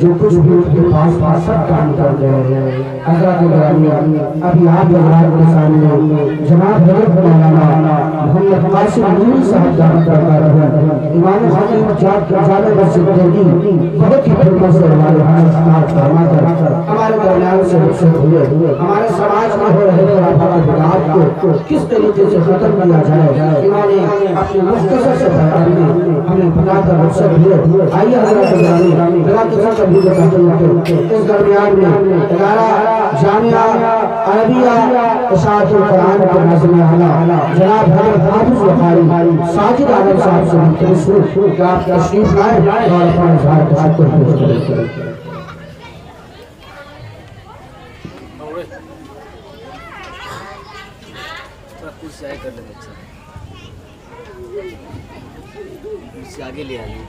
जो कुछ भी उनके पास था सब काम कर गए। हज़रत अभी आप हज़रात के सामने जनाब हज़रत मौलाना मोहम्मद कासिम नूरी साहब दामत बरकातहू इमाम ख़तीब जामे मस्जिद दिल्ली बहुत ही खुशी से हमारे हाथ फरमाकर हमारे दरमियान से रुखसत हुए। हमारे समाज में हो रहे खुराफात बिदअत को किस तरीके से खत्म किया जाए इन्होंने अपने मुख्तसर से बयान में हमें बताकर रुखसत हुए। आइए हज़रत इस दरमियान में जामिया अरबिया इशाअतुल कुरान के नाज़िम आला जनाब हज़रत हाफिज़ बुखारी साजिद आलम साहब से मुतलस्सिल कि आप तशरीफ लाएं और अपना इज़हार तशक्कुर पेश करें। आगे ले आइए।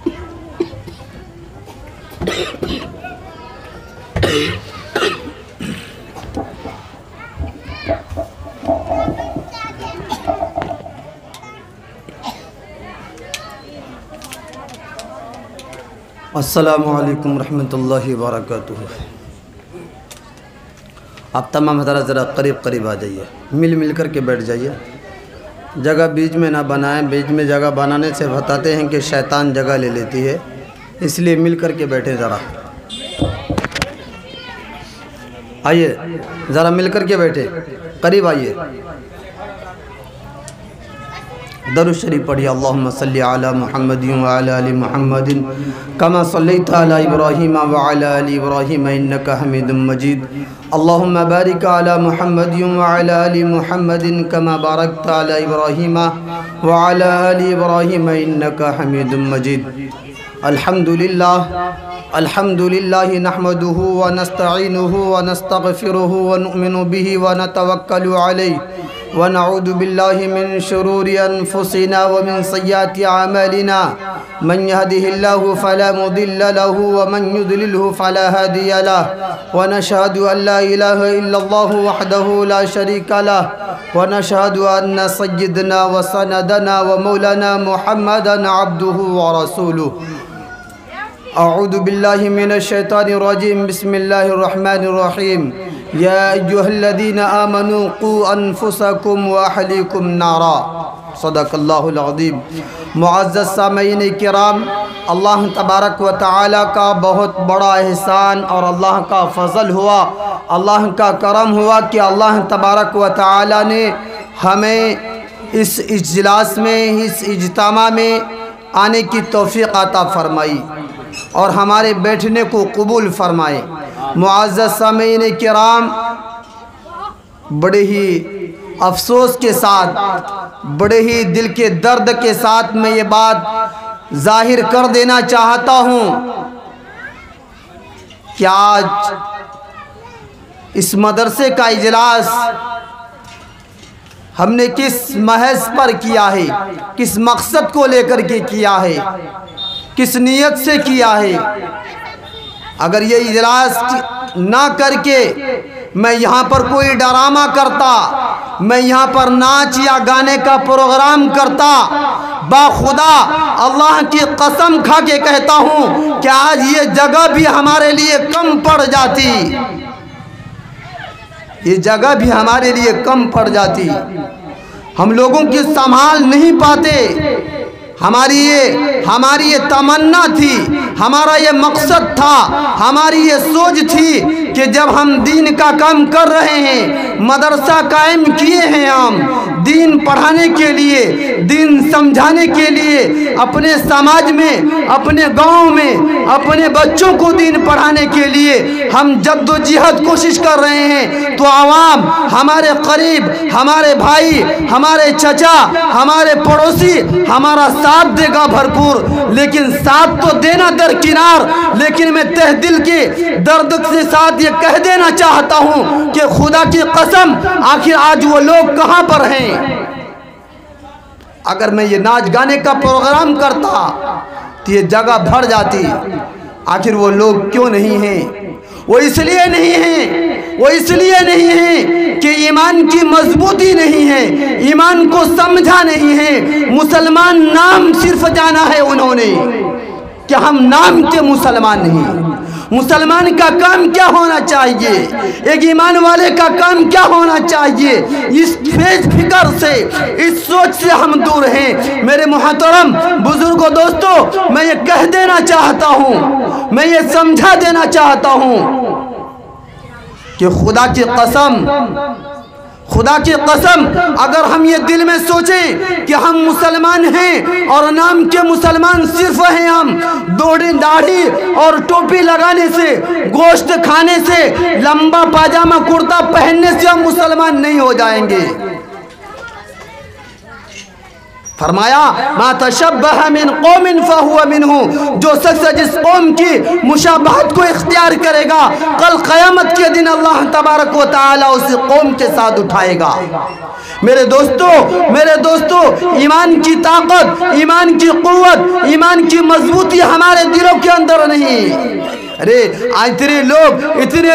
अस्सलामु अलैकुम रहमतुल्लाहि व बरकातुहू। आप तमाम हज़रात ज़रा करीब करीब आ जाइए, मिल कर के बैठ जाइए। जगह बीच में ना बनाएं, बीच में जगह बनाने से बताते हैं कि शैतान जगह ले लेती है, इसलिए मिल कर के बैठें। ज़रा आइए, ज़रा मिल कर के बैठे, करीब आइए। दरूद शरीफ पढ़िए। अल्लाहुम्मा सल्ली अला मुहम्मदिन व अला आलि मुहम्मदिन कमा सल्लैता अला इब्राहीम व अला आलि इब्राहीम इन्नका हमीदुम मजीद। अल्लाहुम्मा बारिक अला मुहम्मदिन व अला आलि मुहम्मदिन कमा बारकता अला इब्राहीम व अला आलि इब्राहीम इन्नका हमीदुम मजीद। अल्हम्दुलिल्लाह नहमदुहु व नस्तईनुहु व नस्तगफिरुहु व नुमिनु बिही व नतवक्कलु अलैहि व नऊज़ु बिल्लाहि मिन शुरूरि अनफुसिना व मिन सय्याति अमालिना मन यहदिहिल्लाहु फला मुदिल्ल लहु व मन युद्लिलहु फला हादिय लहु व नशहदु अन ला इलाहा इल्लल्लाहु वहदहु ला शरीका लहु व नशहदु अन्न सय्यदना व सनदना व मौलाना मुहम्मदन अब्दुहु व रसूलुहु। अऊज़ु बिल्लाहि मिनश शैतानिर रजीम। बिस्मिल्लाहिर रहमानिर रहीम। या अय्युहल्लज़ीना आमनू क़ू अनफुसकुम व अहलीकुम नारा। सदक़ल्लाहुल अज़ीम। मुअज़्ज़ज़ सामीईन किराम, अल्लाह तबारक व तआला का बहुत बड़ा एहसान और अल्लाह का फ़ज़ल हुआ, अल्लाह का करम हुआ कि अल्लाह तबारक व तआला ने हमें इस इजलास में, इस इज्तिमा में आने की तौफ़ीक़ अता फ़रमाई और हमारे बैठने को कबूल फरमाए। मुअज़्ज़ज़ सामीईन किराम, बड़े ही अफसोस के साथ, बड़े ही दिल के दर्द के साथ मैं ये बात जाहिर कर देना चाहता हूँ कि आज इस मदरसे का इजलास हमने किस महज पर किया है, किस मकसद को लेकर के किया है, किस नीयत से किया है। अगर ये इजलास ना करके मैं यहाँ पर कोई ड्रामा करता, मैं यहाँ पर नाच या गाने का प्रोग्राम करता, बाखुदा अल्लाह की कसम खा के कहता हूँ कि आज ये जगह भी हमारे लिए कम पड़ जाती, ये जगह भी हमारे लिए कम पड़ जाती। हम लोगों की संभाल नहीं पाते। हमारी ये तमन्ना थी, हमारा ये मकसद था, हमारी ये सोच थी कि जब हम दीन का काम कर रहे हैं, मदरसा कायम किए हैं, हम दीन पढ़ाने के लिए, दीन समझाने के लिए, अपने समाज में, अपने गांव में, अपने बच्चों को दीन पढ़ाने के लिए हम जद्दोजहद कोशिश कर रहे हैं, तो आवाम हमारे करीब, हमारे भाई, हमारे चचा, हमारे पड़ोसी हमारा साथ देगा भरपूर। लेकिन साथ तो देना दरकिनार, लेकिन मैं तह दिल के दर्द के साथ ये कह देना चाहता हूँ कि खुदा की कसम, आखिर आज वो लोग कहाँ पर हैं। अगर मैं ये नाच गाने का प्रोग्राम करता तो ये जगह भर जाती। आखिर वो लोग क्यों नहीं हैं? वो इसलिए नहीं हैं, वो इसलिए नहीं है कि ईमान की मजबूती नहीं है, ईमान को समझा नहीं है। मुसलमान नाम सिर्फ जाना है उन्होंने कि हम नाम के मुसलमान नहीं। मुसलमान का काम क्या होना चाहिए, एक ईमान वाले का काम क्या होना चाहिए, इस फिक्र से, इस सोच से हम दूर हैं। मेरे मुहतरम बुजुर्गों, दोस्तों, मैं ये कह देना चाहता हूँ, मैं ये समझा देना चाहता हूँ कि खुदा की कसम अगर हम ये दिल में सोचें कि हम मुसलमान हैं और नाम के मुसलमान सिर्फ हैं, हम दाढ़ी और टोपी लगाने से, गोश्त खाने से, लंबा पाजामा कुर्ता पहनने से हम मुसलमान नहीं हो जाएंगे। फरमाया मा तशब्बह मिन कौमिन फहुवा मिनहु, जो शख्स जिस कौम की मुशाबहत को इख्तियार करेगा, कल क़यामत के दिन अल्लाह तबारक व तआला उस कौम के साथ उठाएगा। मेरे दोस्तों, ईमान की ताकत, ईमान की क़ुव्वत, ईमान की मजबूती हमारे दिलों के अंदर नहीं। अरे इतने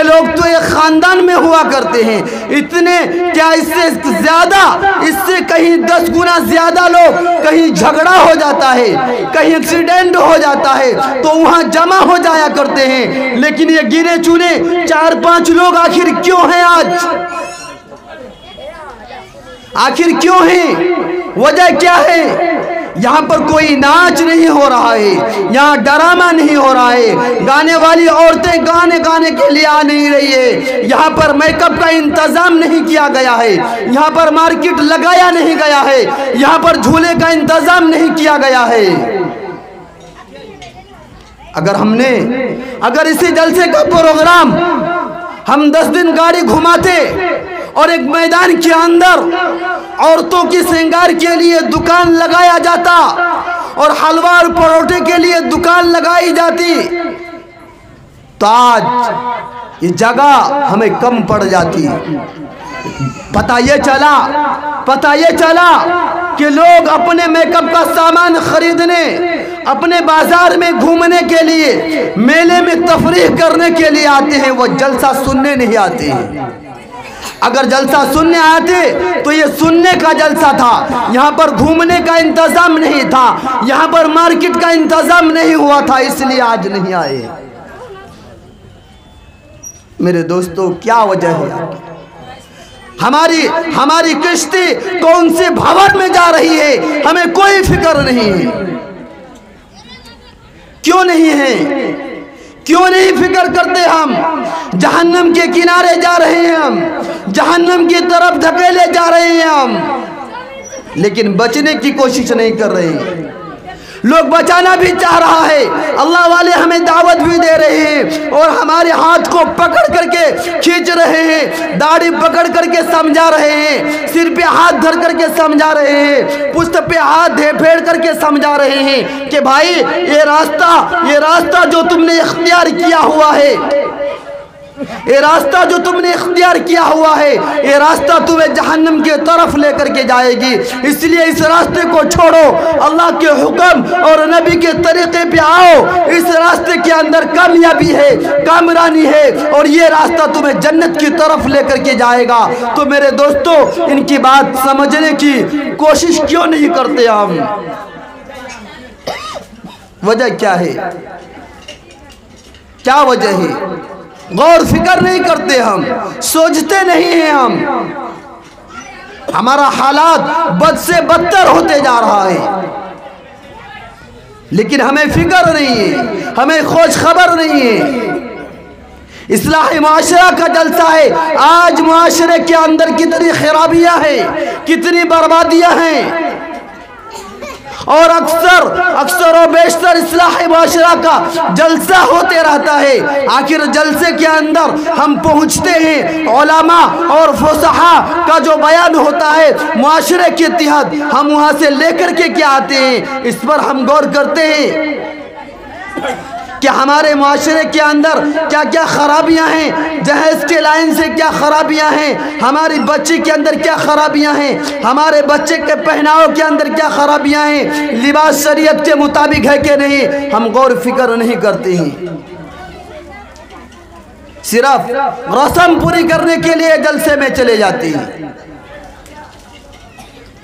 लोग तो एक खानदान में हुआ करते हैं, इतने क्या, इससे ज्यादा, इससे कहीं 10 गुना ज्यादा लोग, कहीं झगड़ा हो जाता है, कहीं एक्सीडेंट हो जाता है तो वहां जमा हो जाया करते हैं। लेकिन ये गिने चुने 4-5 लोग आखिर क्यों हैं आज? आखिर क्यों हैं? वजह क्या है? यहाँ पर कोई नाच नहीं हो रहा है, यहाँ ड्रामा नहीं हो रहा है, गाने वाली औरतें गाने के लिए आ नहीं रही है, यहाँ पर मेकअप का इंतजाम नहीं किया गया है, यहाँ पर मार्केट लगाया नहीं गया है, यहाँ पर झूले का इंतजाम नहीं किया गया है। अगर इसी जलसे का प्रोग्राम हम 10 दिन गाड़ी घुमाते और एक मैदान के अंदर औरतों की श्रृंगार के लिए दुकान लगाया जाता और हलवा और परोठे के लिए दुकान लगाई जाती, तो आज ये जगह हमें कम पड़ जाती। पता ये चला कि लोग अपने मेकअप का सामान खरीदने, अपने बाजार में घूमने के लिए, मेले में तफरीह करने के लिए आते हैं, वो जलसा सुनने नहीं आते हैं। अगर जलसा सुनने आते तो ये सुनने का जलसा था, यहाँ पर घूमने का इंतजाम नहीं था, यहाँ पर मार्केट का इंतजाम नहीं हुआ था, इसलिए आज नहीं आए। मेरे दोस्तों, क्या वजह है? हमारी किश्ती कौन से भवन में जा रही है, हमें कोई फिक्र नहीं है। क्यों नहीं है? क्यों नहीं फिक्र करते? हम जहन्नम के किनारे जा रहे हैं, हम जहन्नम की तरफ धकेले जा रहे हैं हम, लेकिन बचने की कोशिश नहीं कर रहे हैं। लोग बचाना भी चाह रहा है, अल्लाह वाले हमें दावत भी दे रहे हैं और हमारे हाथ को पकड़ करके खींच रहे हैं, दाढ़ी पकड़ करके समझा रहे हैं, सिर पे हाथ धर करके समझा रहे हैं, पुष्ट पे हाथ फेर करके समझा रहे हैं कि भाई ये रास्ता जो तुमने इख्तियार किया हुआ है, ये रास्ता जो तुमने इख्तियार किया हुआ है, ये रास्ता तुम्हें जहन्नम की तरफ लेकर के जाएगी, इसलिए इस रास्ते को छोड़ो, अल्लाह के हुक्म और नबी के तरीके पे आओ। इस रास्ते के अंदर कामयाबी है, कामरानी है और ये रास्ता तुम्हें जन्नत की तरफ लेकर के जाएगा। तो मेरे दोस्तों, इनकी बात समझने की कोशिश क्यों नहीं करते हम? वजह क्या है? क्या वजह है? गौर फिक्र नहीं करते हम, सोचते नहीं हैं हम। हमारा हालात बद से बदतर होते जा रहा है, लेकिन हमें फिक्र नहीं है, हमें खोज खबर नहीं है। इस्लाह माशरा का जलसा है। आज माशरे के अंदर कितनी खराबियां हैं, कितनी बर्बादियां हैं, और अक्सर और बेशतर इस्लाह माशरा का जलसा होते रहता है। आखिर जलसे के अंदर हम पहुँचते हैं, उलमा और फुसहा का जो बयान होता है माशरे के तहत, हम वहाँ से लेकर के क्या आते हैं, इस पर हम गौर करते हैं कि हमारे माशरे के अंदर क्या क्या खराबियां हैं, जहेज के लाइन से क्या खराबियां हैं, हमारी बच्ची के अंदर क्या खराबियां हैं, हमारे बच्चे के पहनाव के अंदर क्या खराबियां हैं, लिबास शरीयत के मुताबिक है कि नहीं, हम गौर फिक्र नहीं करते हैं। सिर्फ रस्म पूरी करने के लिए जलसे में चले जाते हैं,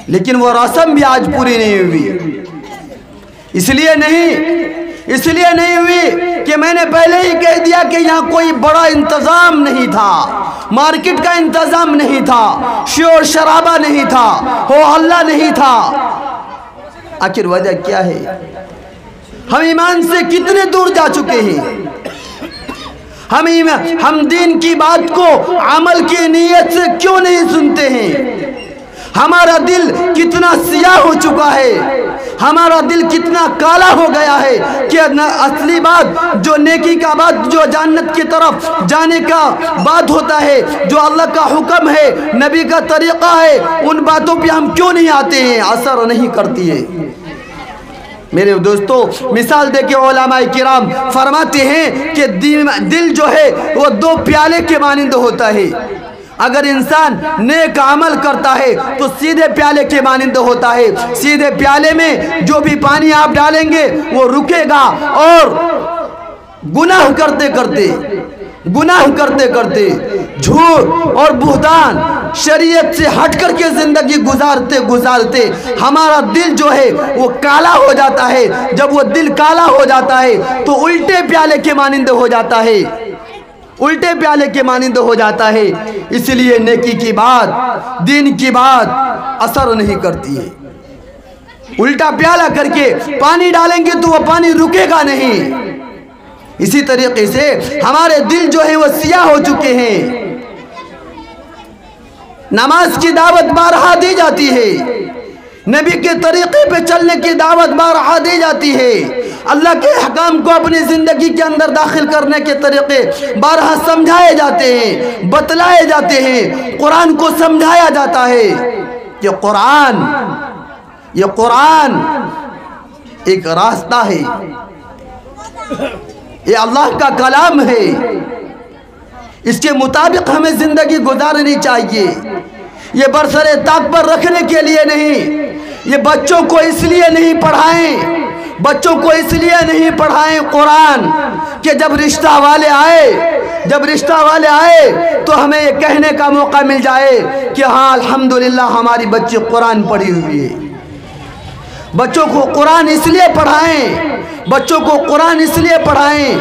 लेकिन वो रस्म भी आज पूरी नहीं हुई। इसलिए नहीं इसलिए नहीं हुई कि मैंने पहले ही कह दिया कि यहाँ कोई बड़ा इंतज़ाम नहीं था, मार्केट का इंतज़ाम नहीं था, शोर शराबा नहीं था, हो हल्ला नहीं था। आखिर वजह क्या है? हम ईमान से कितने दूर जा चुके हैं। हम दीन की बात को अमल की नीयत से क्यों नहीं सुनते हैं? हमारा दिल कितना सियाह हो चुका है, हमारा दिल कितना काला हो गया है कि असली बात जो नेकी का बात, जो जन्नत की तरफ जाने का बात होता है, जो अल्लाह का हुक्म है, नबी का तरीक़ा है, उन बातों पे हम क्यों नहीं आते हैं, असर नहीं करती है। मेरे दोस्तों, मिसाल देके उलमाए किराम फरमाते हैं कि दिल जो है वो 2 प्याले के मानिंद होता है। अगर इंसान नेक अमल करता है तो सीधे प्याले के मानिंद होता है। सीधे प्याले में जो भी पानी आप डालेंगे वो रुकेगा, और गुनाह करते करते झूठ और बुहतान शरीयत से हट करके जिंदगी गुजारते हमारा दिल जो है वो काला हो जाता है। जब वो दिल काला हो जाता है तो उल्टे प्याले के मानिंद हो जाता है, उल्टे प्याले के मानिंद हो जाता है। इसलिए नेकी की बात, दीन की बात असर नहीं करती है। उल्टा प्याला करके पानी डालेंगे तो वह पानी रुकेगा नहीं। इसी तरीके से हमारे दिल जो है वो सियाह हो चुके हैं। नमाज की दावत बारहा दी जाती है, नबी के तरीके पे चलने की दावत बारहा दी जाती है, अल्लाह के हकाम को अपनी ज़िंदगी के अंदर दाखिल करने के तरीके बारहा समझाए जाते हैं, बतलाए जाते हैं। कुरान को समझाया जाता है कि ये कुरान एक रास्ता है, ये अल्लाह का कलाम है, इसके मुताबिक हमें ज़िंदगी गुजारनी चाहिए। ये बरसरे ताक पर रखने के लिए नहीं, ये बच्चों को इसलिए नहीं पढ़ाएं कुरान कि जब रिश्ता वाले आए तो हमें ये कहने का मौका मिल जाए कि हाँ अल्हम्दुलिल्लाह हमारी बच्ची कुरान पढ़ी हुई है। बच्चों को कुरान इसलिए पढ़ाएं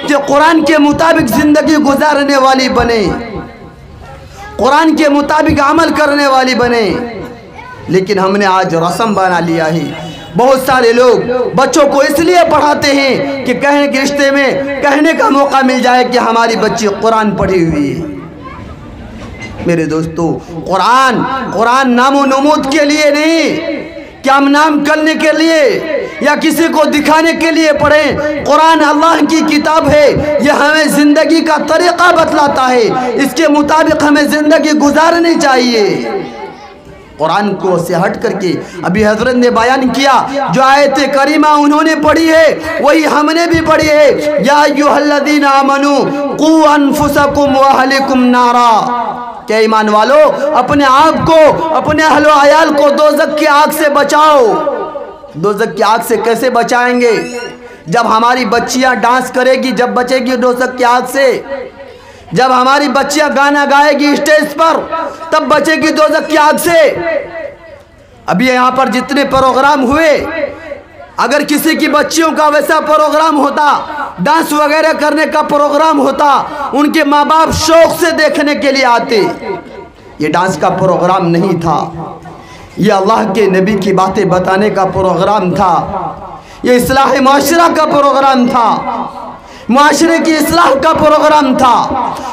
कि कुरान के मुताबिक ज़िंदगी गुजारने वाली बने, कुरान के मुताबिक अमल करने वाली बने। लेकिन हमने आज रस्म बना लिया है। बहुत सारे लोग बच्चों को इसलिए पढ़ाते हैं कि कहने के रिश्ते में कहने का मौका मिल जाए कि हमारी बच्ची कुरान पढ़ी हुई है। मेरे दोस्तों, कुरान नामो नमूद के लिए नहीं, क्या हम नाम करने के लिए या किसी को दिखाने के लिए पढ़ें। कुरान अल्लाह की किताब है, यह हमें ज़िंदगी का तरीक़ा बतलाता है, इसके मुताबिक हमें ज़िंदगी गुजारनी चाहिए। कुरान को से हट करके अभी हजरत ने बयान किया, जो आयत करीमा उन्होंने पढ़ी है वही हमने भी पढ़ी है। या अय्युहल्लज़ीना आमनू क़ू अनफुसकुम व अहलिकुम नारा, क्या ईमान वालो अपने आप को, अपने अहलो अयाल को दोज़ख की आग से बचाओ। दोज़ख की आग से कैसे बचाएंगे? जब हमारी बच्चियां डांस करेगी, जब बचेगी दोज़ख की आग से, जब हमारी बच्चियां गाना गाएगी स्टेज पर, तब बचेगी दोज़ख की आग से। अभी यहाँ पर जितने प्रोग्राम हुए, अगर किसी की बच्चियों का वैसा प्रोग्राम होता, डांस वगैरह करने का प्रोग्राम होता, उनके माँ बाप शौक से देखने के लिए आते। ये डांस का प्रोग्राम नहीं था, ये अल्लाह के नबी की बातें बताने का प्रोग्राम था, ये इस्लाह माशरा का प्रोग्राम था, माशरे की इस्लाह का प्रोग्राम था।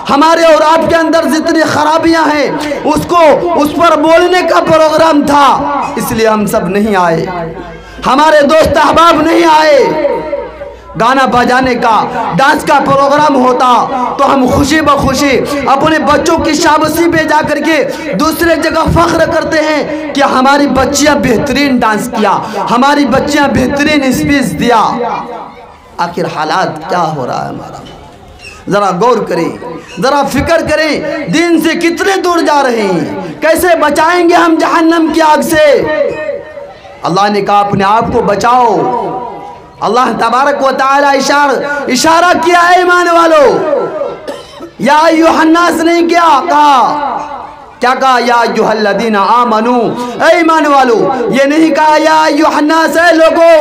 हमारे और आपके अंदर जितनी खराबियां हैं उस पर बोलने का प्रोग्राम था। इसलिए हम सब नहीं आए, हमारे दोस्त अहबाब नहीं आए। गाना बजाने का, डांस का प्रोग्राम होता तो हम खुशी बखुशी अपने बच्चों की शाबाशी पे जा करके दूसरे जगह फख्र करते हैं कि हमारी बच्चियां बेहतरीन डांस किया, हमारी बच्चियां बेहतरीन स्पीच दिया। आखिर हालात क्या हो रहा है हमारा? ज़रा गौर करें, ज़रा फिक्र करें, दीन से कितने दूर जा रहे हैं। कैसे बचाएंगे हम जहन्नम की आग से? अल्लाह ने कहा अपने आप को बचाओ। अल्लाह तबारक व तआला इशारा किया है ईमान वालो। या अय्युहन्नास नहीं क्या कहा? या अय्युहल्लज़ीना आमनू, ऐ ईमान वालो। ये नहीं कहा या अय्युहन्नास, ऐ लोगो।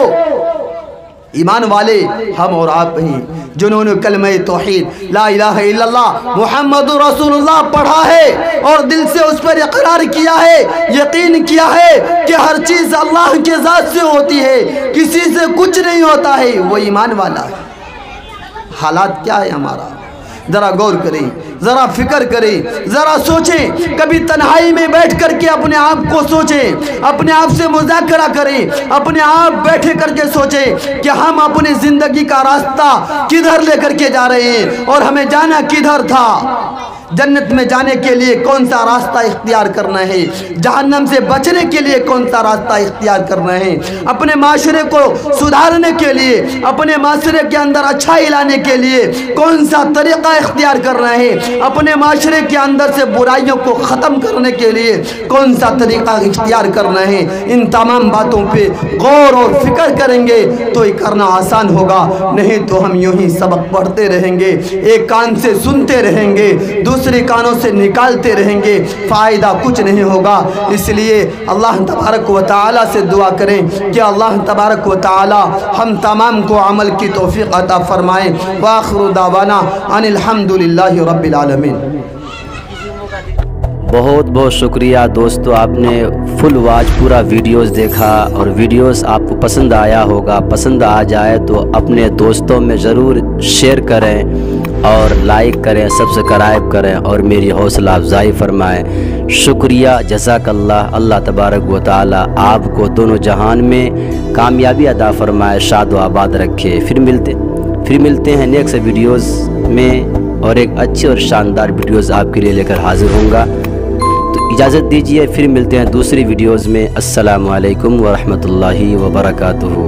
ईमान वाले हम और आप ही जिन्होंने कलमे तौहीद ला इलाहा इल्लल्लाह मुहम्मदुर रसूलुल्लाह पढ़ा है और दिल से उस पर इकरार किया है, यकीन किया है कि हर चीज़ अल्लाह के ज़ात से होती है, किसी से कुछ नहीं होता है, वो ईमान वाला है। हालात क्या है हमारा, ज़रा गौर करें, ज़रा फिक्र करें, ज़रा सोचें। कभी तन्हाई में बैठ कर के अपने आप को सोचें, अपने आप से मुज़ाकरा करें, अपने आप बैठे करके सोचें कि हम अपनी ज़िंदगी का रास्ता किधर लेकर के जा रहे हैं और हमें जाना किधर था। जन्नत में जाने के लिए कौन सा रास्ता इख्तियार करना है, जहन्नम से बचने के लिए कौन सा रास्ता इख्तियार करना है, अपने माशरे को सुधारने के लिए, अपने माशरे के अंदर अच्छाई लाने के लिए कौन सा तरीक़ा इख्तियार करना है, अपने माशरे के अंदर से बुराइयों को ख़त्म करने के लिए कौन सा तरीक़ा इख्तियार करना है। इन तमाम बातों पे गौर और फिक्र करेंगे तो ये करना आसान होगा, नहीं तो हम यूँ ही सबक पढ़ते रहेंगे, एक कान से सुनते रहेंगे, दूसरे कानों से निकालते रहेंगे, फ़ायदा कुछ नहीं होगा। इसलिए अल्लाह तबारक व तआला से दुआ करें कि अल्लाह तबारक व तआला हम तमाम को अमल की तौफीक अता फ़रमाएँ। व आखिरु दावाना अनिल हम्दुलिल्लाहि रब्बिल आलमीन। बहुत बहुत शुक्रिया दोस्तों, आपने फुल वॉच पूरा वीडियोस देखा और वीडियोस आपको पसंद आया होगा। पसंद आ जाए तो अपने दोस्तों में ज़रूर शेयर करें और लाइक करें, सब्सक्राइब करें और मेरी हौसला अफजाई फरमाएं। शुक्रिया, जज़ाकल्लाह। अल्लाह तबारक व तआला आपको दोनों जहान में कामयाबी अता फरमाए, शाद व आबाद रखे। फिर मिलते हैं नेक्स्ट वीडियोज़ में और एक अच्छी और शानदार वीडियोज़ आपके लिए लेकर हाजिर होऊंगा। तो इजाज़त दीजिए, फिर मिलते हैं दूसरी वीडियोज़ में। अस्सलामु अलैकुम व रहमतुल्लाहि व बरकातुहू।